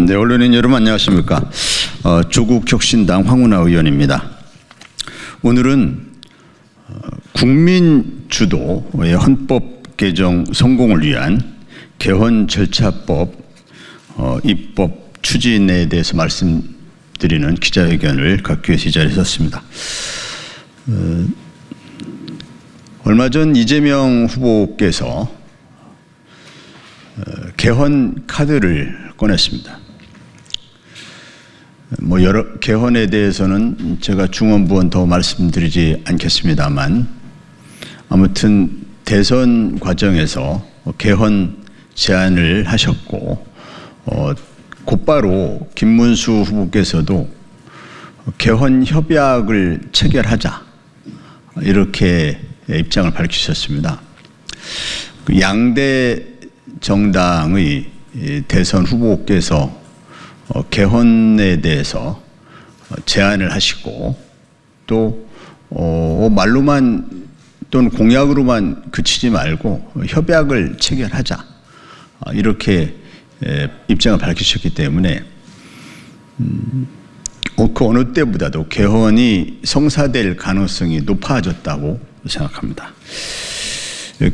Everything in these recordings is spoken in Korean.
네, 언론인 여러분 안녕하십니까? 조국혁신당 황운하 의원입니다. 오늘은 국민 주도의 헌법 개정 성공을 위한 개헌 절차법 입법 추진에 대해서 말씀드리는 기자회견을 갖기 위해서 이 자리에 섰습니다. 얼마 전 이재명 후보께서 개헌 카드를 꺼냈습니다. 여러 개헌에 대해서는 제가 중언부언 더 말씀드리지 않겠습니다만, 아무튼 대선 과정에서 개헌 제안을 하셨고, 곧바로 김문수 후보께서도 개헌 협약을 체결하자 이렇게 입장을 밝히셨습니다. 양대 정당의 대선 후보께서 개헌에 대해서 제안을 하시고 또 말로만 또는 공약으로만 그치지 말고 협약을 체결하자 이렇게 입장을 밝히셨기 때문에 그 어느 때보다도 개헌이 성사될 가능성이 높아졌다고 생각합니다.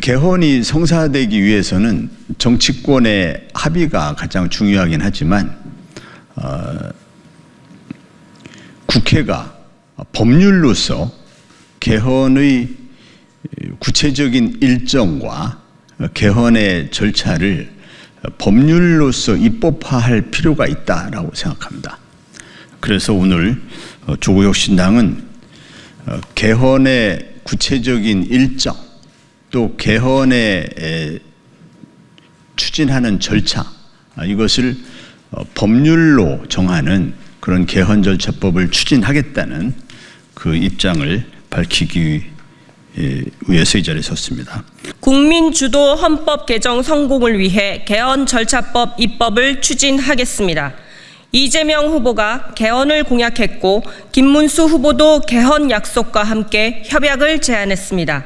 개헌이 성사되기 위해서는 정치권의 합의가 가장 중요하긴 하지만 국회가 법률로서 개헌의 구체적인 일정과 개헌의 절차를 법률로서 입법화할 필요가 있다라고 생각합니다. 그래서 오늘 조국혁신당은 개헌의 구체적인 일정 또 개헌에 추진하는 절차 이것을 법률로 정하는 그런 개헌 절차법을 추진하겠다는 그 입장을 밝히기 위해서 이 자리에 섰습니다. 국민 주도 헌법 개정 성공을 위해 개헌 절차법 입법을 추진하겠습니다. 이재명 후보가 개헌을 공약했고 김문수 후보도 개헌 약속과 함께 협약을 제안했습니다.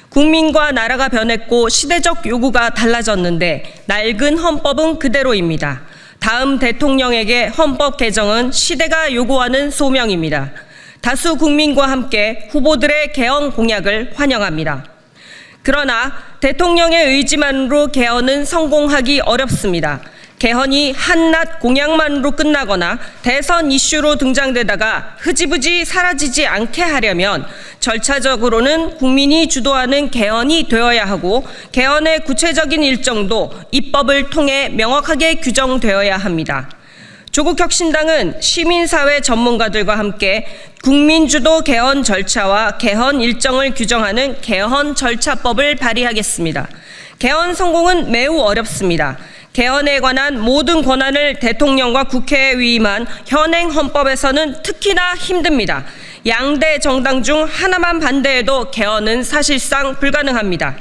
국민과 나라가 변했고 시대적 요구가 달라졌는데 낡은 헌법은 그대로입니다. 다음 대통령에게 헌법 개정은 시대가 요구하는 소명입니다. 다수 국민과 함께 후보들의 개헌 공약을 환영합니다. 그러나 대통령의 의지만으로 개헌은 성공하기 어렵습니다. 개헌이 한낱 공약만으로 끝나거나 대선 이슈로 등장되다가 흐지부지 사라지지 않게 하려면 절차적으로는 국민이 주도하는 개헌이 되어야 하고 개헌의 구체적인 일정도 입법을 통해 명확하게 규정되어야 합니다. 조국혁신당은 시민사회 전문가들과 함께 국민주도 개헌 절차와 개헌 일정을 규정하는 개헌 절차법을 발의하겠습니다. 개헌 성공은 매우 어렵습니다. 개헌에 관한 모든 권한을 대통령과 국회에 위임한 현행 헌법에서는 특히나 힘듭니다. 양대 정당 중 하나만 반대해도 개헌은 사실상 불가능합니다.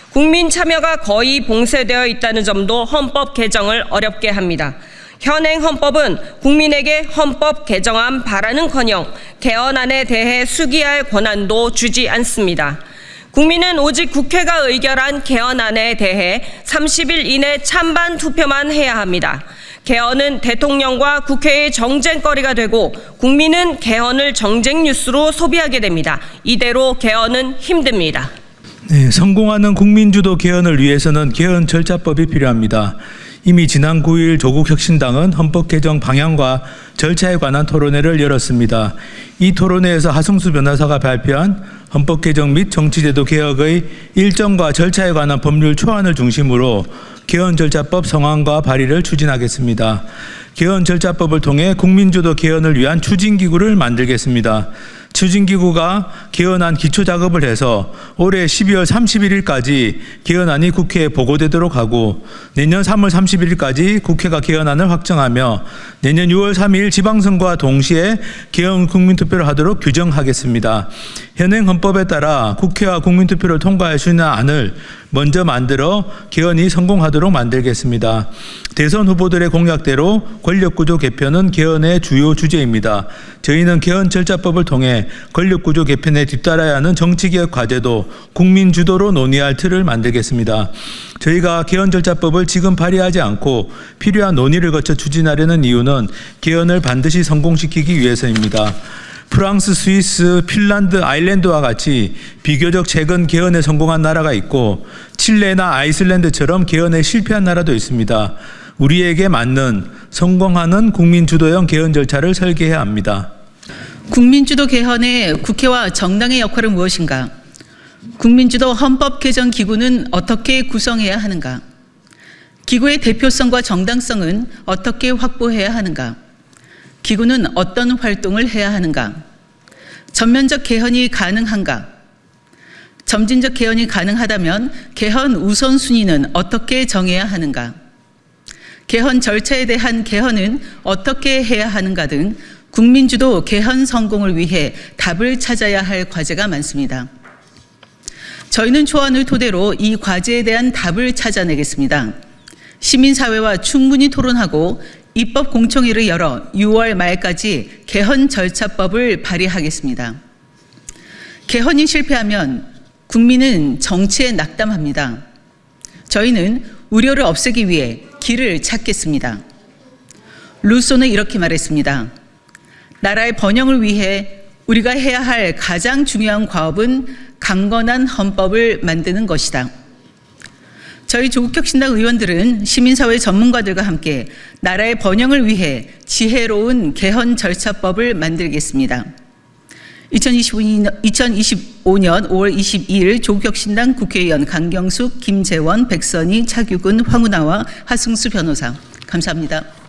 국민 참여가 거의 봉쇄되어 있다는 점도 헌법 개정을 어렵게 합니다. 현행 헌법은 국민에게 헌법 개정안 발안은커녕 개헌안에 대해 수기할 권한도 주지 않습니다. 국민은 오직 국회가 의결한 개헌안에 대해 30일 이내 찬반 투표만 해야 합니다. 개헌은 대통령과 국회의 정쟁거리가 되고 국민은 개헌을 정쟁 뉴스로 소비하게 됩니다. 이대로 개헌은 힘듭니다. 네, 성공하는 국민주도 개헌을 위해서는 개헌 절차법이 필요합니다. 이미 지난 9일 조국혁신당은 헌법 개정 방향과 절차에 관한 토론회를 열었습니다. 이 토론회에서 하승수 변호사가 발표한 헌법 개정 및 정치제도 개혁의 일정과 절차에 관한 법률 초안을 중심으로 개헌 절차법 성안과 발의를 추진하겠습니다. 개헌 절차법을 통해 국민주도 개헌을 위한 추진기구를 만들겠습니다. 추진기구가 개헌안 기초작업을 해서 올해 12월 31일까지 개헌안이 국회에 보고되도록 하고 내년 3월 31일까지 국회가 개헌안을 확정하며 내년 6월 3일 지방선거와 동시에 개헌 국민투표를 하도록 규정하겠습니다. 현행 헌법에 따라 국회와 국민투표를 통과할 수 있는 안을 먼저 만들어 개헌이 성공하도록 만들겠습니다. 대선 후보들의 공약대로 권력구조 개편은 개헌의 주요 주제입니다. 저희는 개헌 절차법을 통해 권력구조 개편에 뒤따라야 하는 정치개혁 과제도 국민 주도로 논의할 틀을 만들겠습니다. 저희가 개헌 절차법을 지금 발의하지 않고 필요한 논의를 거쳐 추진하려는 이유는 개헌을 반드시 성공시키기 위해서입니다. 프랑스, 스위스, 핀란드, 아일랜드와 같이 비교적 최근 개헌에 성공한 나라가 있고 칠레나 아이슬란드처럼 개헌에 실패한 나라도 있습니다. 우리에게 맞는 성공하는 국민주도형 개헌 절차를 설계해야 합니다. 국민주도 개헌의 국회와 정당의 역할은 무엇인가? 국민주도 헌법 개정 기구는 어떻게 구성해야 하는가? 기구의 대표성과 정당성은 어떻게 확보해야 하는가? 기구는 어떤 활동을 해야 하는가? 전면적 개헌이 가능한가? 점진적 개헌이 가능하다면 개헌 우선순위는 어떻게 정해야 하는가? 개헌 절차에 대한 개헌은 어떻게 해야 하는가 등 국민주도 개헌 성공을 위해 답을 찾아야 할 과제가 많습니다. 저희는 초안을 토대로 이 과제에 대한 답을 찾아내겠습니다. 시민사회와 충분히 토론하고 입법 공청회를 열어 6월 말까지 개헌 절차법을 발의하겠습니다. 개헌이 실패하면 국민은 정치에 낙담합니다. 저희는 우려를 없애기 위해 길을 찾겠습니다. 루소는 이렇게 말했습니다. 나라의 번영을 위해 우리가 해야 할 가장 중요한 과업은 강건한 헌법을 만드는 것이다. 저희 조국혁신당 의원들은 시민사회 전문가들과 함께 나라의 번영을 위해 지혜로운 개헌 절차법을 만들겠습니다. 2025년 5월 22일 조국혁신당 국회의원 강경숙, 김재원, 백선희, 차규근, 황운하와 하승수 변호사. 감사합니다.